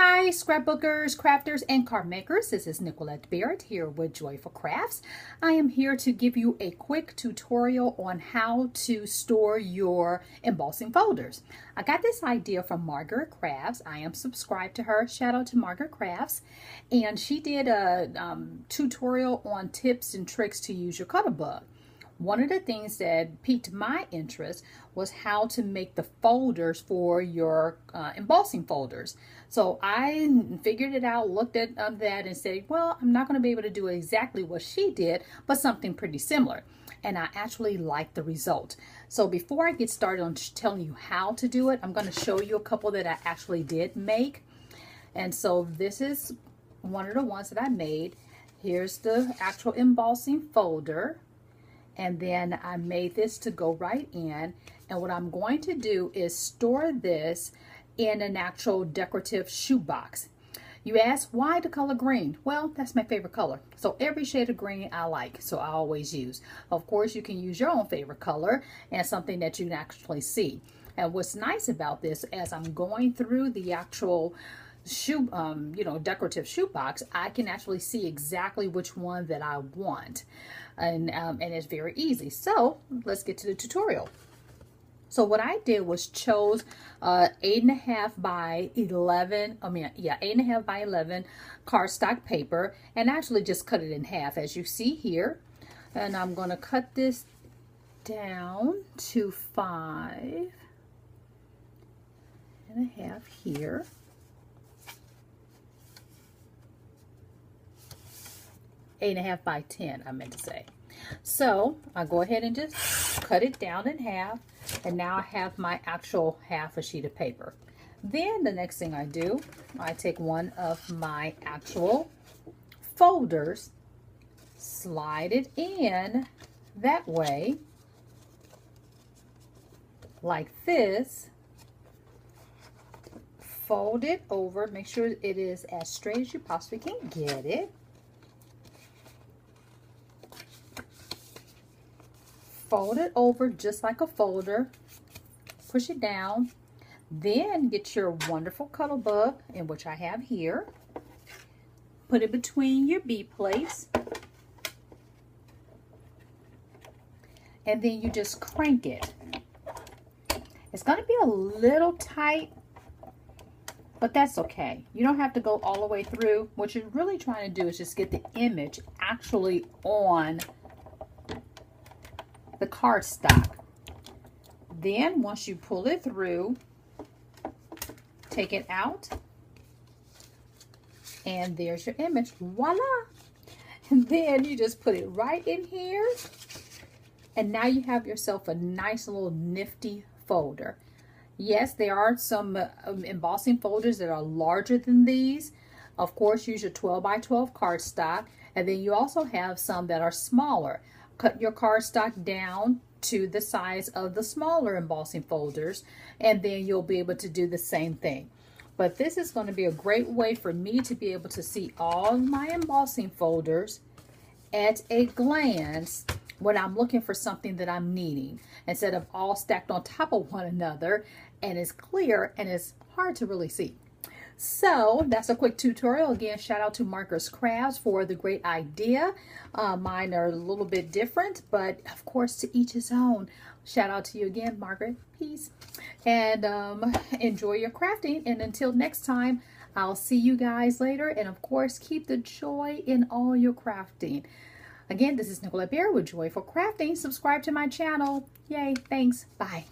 Hi, scrapbookers, crafters, and card makers. This is Nicolette Barrett here with Joyful Crafts. I am here to give you a quick tutorial on how to store your embossing folders. I got this idea from Margaret Crafts. I am subscribed to her. Shout out to Margaret Crafts. And she did a tutorial on tips and tricks to use your Cuttlebug. One of the things that piqued my interest was how to make the folders for your embossing folders. So I figured it out, looked at that and said, well, I'm not going to be able to do exactly what she did, but something pretty similar. And I actually like the result. So before I get started on telling you how to do it, I'm going to show you a couple that I actually did make. And so this is one of the ones that I made. Here's the actual embossing folder. And then I made this to go right in. And what I'm going to do is store this in an actual decorative shoebox. You ask, why the color green? Well, that's my favorite color. So every shade of green I like, so I always use. Of course, you can use your own favorite color and something that you can actually see. And what's nice about this, as I'm going through the actual decorative shoebox, I can actually see exactly which one that I want. And it's very easy. So let's get to the tutorial. So what I did was chose 8.5 by 11, 8.5 by 11 cardstock paper, and actually just cut it in half as you see here. And I'm going to cut this down to 5.5 here. Eight and a half by 10, I meant to say. So I go ahead and just cut it down in half, and now I have my actual half a sheet of paper. Then the next thing I do, I take one of my actual folders, slide it in that way, like this, fold it over, make sure it is as straight as you possibly can get it. Fold it over just like a folder, push it down, then get your wonderful Cuttlebug, in which I have here, put it between your B plates, and then you just crank it. It's going to be a little tight, but that's okay. You don't have to go all the way through. What you're really trying to do is just get the image actually on the cardstock. Then once you pull it through, take it out, and there's your image. Voila! And then you just put it right in here, and now you have yourself a nice little nifty folder. Yes, there are some embossing folders that are larger than these. Of course, use your 12 by 12 cardstock, and then you also have some that are smaller. Cut your cardstock down to the size of the smaller embossing folders, and then you'll be able to do the same thing. But this is going to be a great way for me to be able to see all my embossing folders at a glance when I'm looking for something that I'm needing, instead of all stacked on top of one another, and it's clear and it's hard to really see. So that's a quick tutorial. Again, shout out to Margaret Crafts for the great idea. Mine are a little bit different, but of course, to each his own. Shout out to you again, Margaret. Peace. And enjoy your crafting. And until next time, I'll see you guys later. And of course, keep the joy in all your crafting. Again, this is Nicolette Barrett with Joyful Crafting. Subscribe to my channel. Yay. Thanks. Bye.